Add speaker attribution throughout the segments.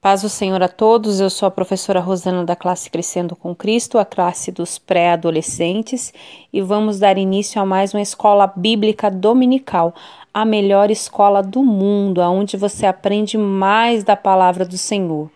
Speaker 1: Paz do Senhor a todos, eu sou a professora Rosana da classe Crescendo com Cristo, a classe dos pré-adolescentes, e vamos dar início a mais uma escola bíblica dominical, a melhor escola do mundo, onde você aprende mais da palavra do Senhor.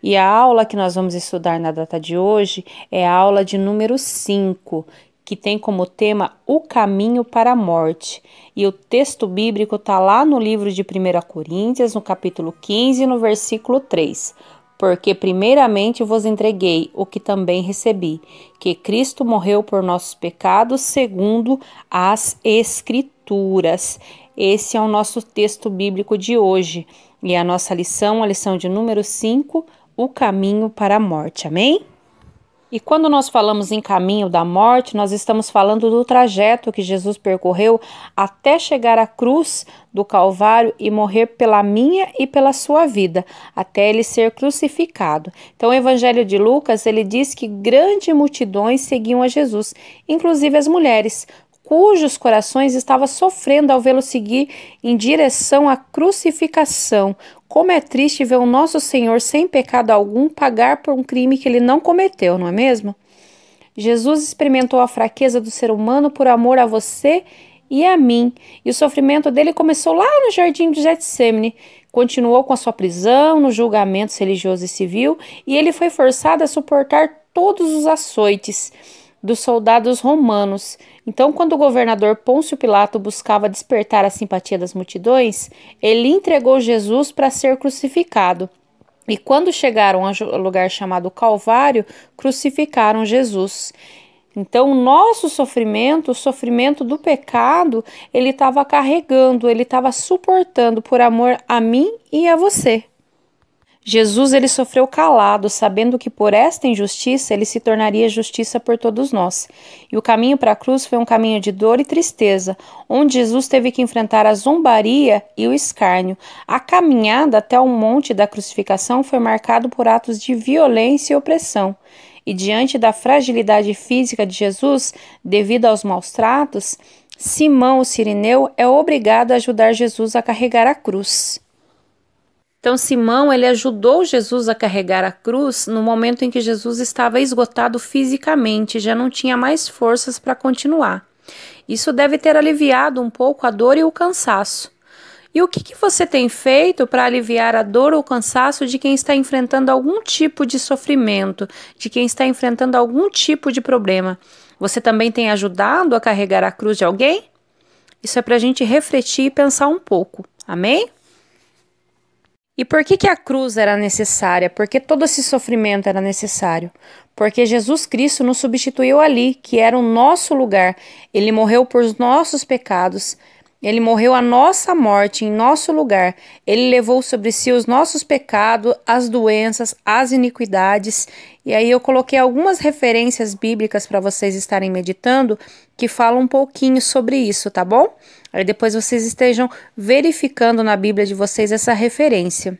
Speaker 1: E a aula que nós vamos estudar na data de hoje é a aula de número 5, que tem como tema o caminho para a morte. E o texto bíblico está lá no livro de 1 Coríntios, no capítulo 15, no versículo 3. Porque primeiramente vos entreguei o que também recebi, que Cristo morreu por nossos pecados segundo as Escrituras. Esse é o nosso texto bíblico de hoje. E a nossa lição, a lição de número 5, o caminho para a morte. Amém? E quando nós falamos em caminho da morte, nós estamos falando do trajeto que Jesus percorreu até chegar à cruz do Calvário e morrer pela minha e pela sua vida, até ele ser crucificado. Então o Evangelho de Lucas, ele diz que grandes multidões seguiam a Jesus, inclusive as mulheres, cujos corações estavam sofrendo ao vê-lo seguir em direção à crucificação. Como é triste ver o nosso Senhor sem pecado algum pagar por um crime que ele não cometeu, não é mesmo? Jesus experimentou a fraqueza do ser humano por amor a você e a mim, e o sofrimento dele começou lá no jardim de Getsêmani, continuou com a sua prisão, nos julgamentos religioso e civil, e ele foi forçado a suportar todos os açoites dos soldados romanos. Então, quando o governador Pôncio Pilato buscava despertar a simpatia das multidões, ele entregou Jesus para ser crucificado. E quando chegaram ao lugar chamado Calvário, crucificaram Jesus. Então, o nosso sofrimento, o sofrimento do pecado, ele estava carregando, ele estava suportando por amor a mim e a você. Jesus, ele sofreu calado, sabendo que por esta injustiça ele se tornaria justiça por todos nós. E o caminho para a cruz foi um caminho de dor e tristeza, onde Jesus teve que enfrentar a zombaria e o escárnio. A caminhada até o monte da crucificação foi marcado por atos de violência e opressão. E diante da fragilidade física de Jesus, devido aos maus tratos, Simão, o cirineu, é obrigado a ajudar Jesus a carregar a cruz. Então Simão, ele ajudou Jesus a carregar a cruz no momento em que Jesus estava esgotado fisicamente, já não tinha mais forças para continuar. Isso deve ter aliviado um pouco a dor e o cansaço. E o que você tem feito para aliviar a dor ou o cansaço de quem está enfrentando algum tipo de sofrimento, de quem está enfrentando algum tipo de problema? Você também tem ajudado a carregar a cruz de alguém? Isso é para a gente refletir e pensar um pouco. Amém? E por que a cruz era necessária? Por que todo esse sofrimento era necessário? Porque Jesus Cristo nos substituiu ali, que era o nosso lugar. Ele morreu por nossos pecados. Ele morreu a nossa morte em nosso lugar. Ele levou sobre si os nossos pecados, as doenças, as iniquidades. E aí eu coloquei algumas referências bíblicas para vocês estarem meditando que falam um pouquinho sobre isso, tá bom? Aí depois vocês estejam verificando na Bíblia de vocês essa referência.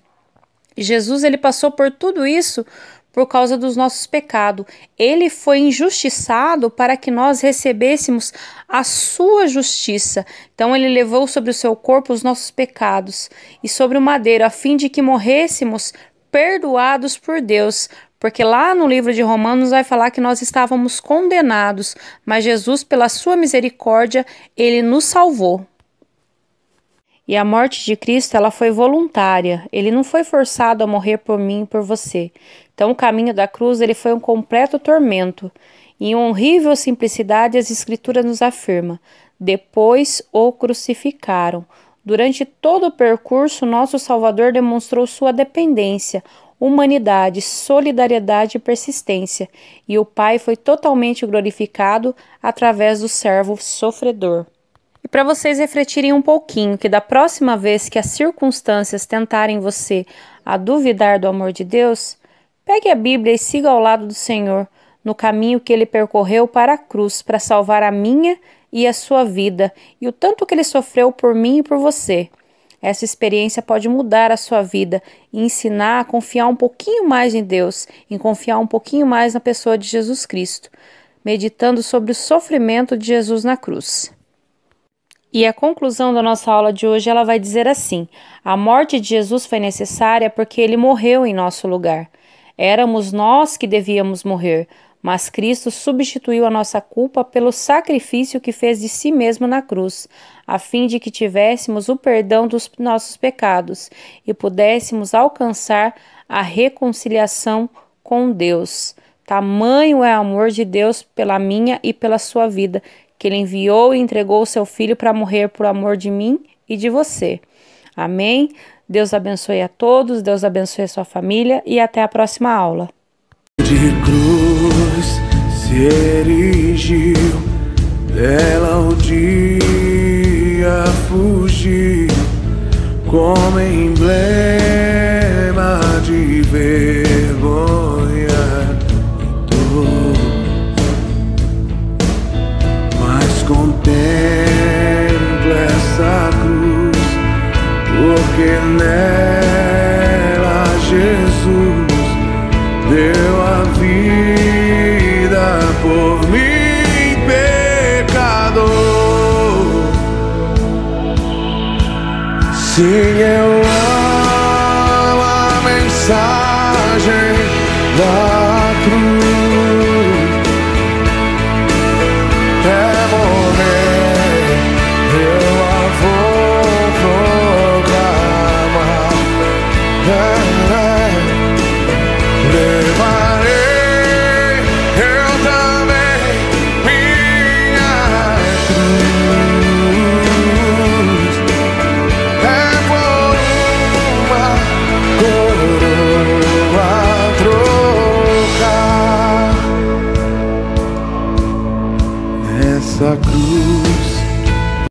Speaker 1: Jesus, ele passou por tudo isso por causa dos nossos pecados. Ele foi injustiçado para que nós recebêssemos a sua justiça. Então ele levou sobre o seu corpo os nossos pecados e sobre o madeiro, a fim de que morrêssemos perdoados por Deus. Porque lá no livro de Romanos vai falar que nós estávamos condenados, mas Jesus, pela sua misericórdia, ele nos salvou. E a morte de Cristo, ela foi voluntária. Ele não foi forçado a morrer por mim e por você. Então, o caminho da cruz, ele foi um completo tormento. Em horrível simplicidade, as Escrituras nos afirmam: depois o crucificaram. Durante todo o percurso, nosso Salvador demonstrou sua dependência, humanidade, solidariedade e persistência, e o Pai foi totalmente glorificado através do servo sofredor. E para vocês refletirem um pouquinho, que da próxima vez que as circunstâncias tentarem você a duvidar do amor de Deus, pegue a Bíblia e siga ao lado do Senhor, no caminho que ele percorreu para a cruz, para salvar a minha e a sua vida, e o tanto que ele sofreu por mim e por você. Essa experiência pode mudar a sua vida e ensinar a confiar um pouquinho mais em Deus, em confiar um pouquinho mais na pessoa de Jesus Cristo, meditando sobre o sofrimento de Jesus na cruz. E a conclusão da nossa aula de hoje, ela vai dizer assim: a morte de Jesus foi necessária porque ele morreu em nosso lugar. Éramos nós que devíamos morrer, mas Cristo substituiu a nossa culpa pelo sacrifício que fez de si mesmo na cruz, a fim de que tivéssemos o perdão dos nossos pecados e pudéssemos alcançar a reconciliação com Deus. Tamanho é o amor de Deus pela minha e pela sua vida, que ele enviou e entregou o seu Filho para morrer por amor de mim e de você. Amém? Deus abençoe a todos, Deus abençoe a sua família e até a próxima aula.
Speaker 2: De cruz se erigiu, dela o dia fugiu, como emblema de vergonha e dor. Mas contemplo essa cruz, porque nela Jesus deu a vida por mim, pecador. Sim, eu amo a mensagem da